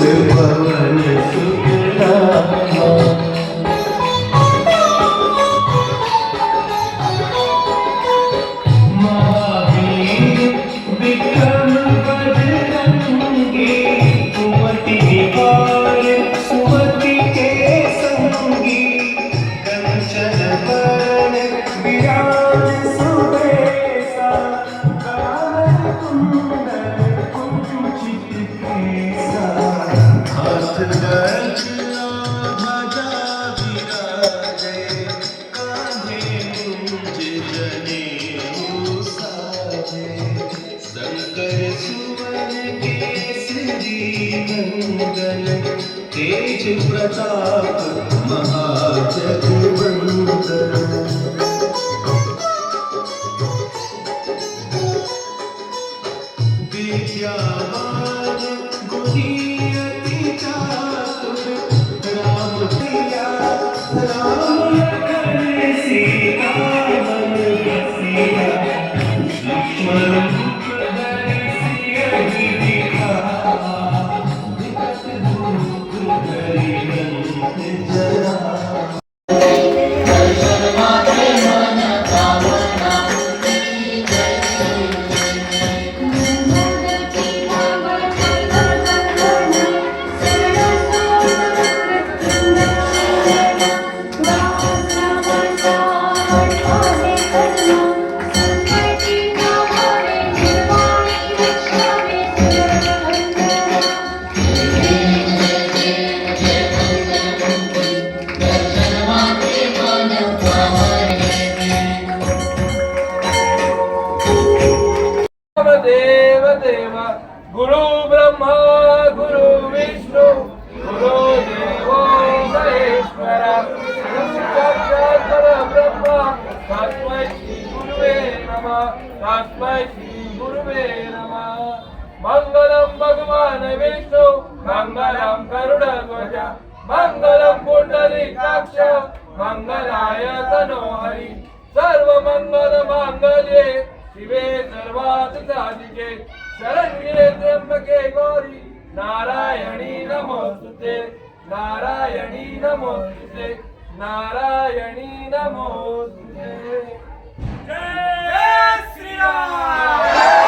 पवन सुखनामा महावीर विक्रम बजरंगी सुमति निवार सुमति के संगी कंचन वरण विराज सुबेसा कानन कुंडल कुंचित केसा हाथ गजरा ध्वजा विराजे कांधे मुंज जनेऊ साजे शंकर सुवन केसरी नंदन तेज प्रताप महाजगवंदन विद्यावान गुणी अति चातुर राम प्रिया राम लखन सीता मन बसिया लक्ष्मण धरि सियहि दिखावा विकट रूप धरि नंद जना देव देव गुरु ब्रह्मा गुरु विष्णु गुरु देवो महेश्वरा गुरु साक्षात् परब्रह्म तस्मै श्री गुरुवे नमः तस्मै श्री गुरुवे नमः मंगलम भगवान विष्णु मंगलम गरुडध्वज मंगलम पुंडरीकाक्ष मंगलाय तनोहरि सर्व मंगल मांगल्ये शिवे सर्वार्थ साधिके शरण्ये त्र्यंबके गौरी नारायणी नमोस्तुते नारायणी नमोस्तुते नारायणी नमोस्तुते जय श्री राम।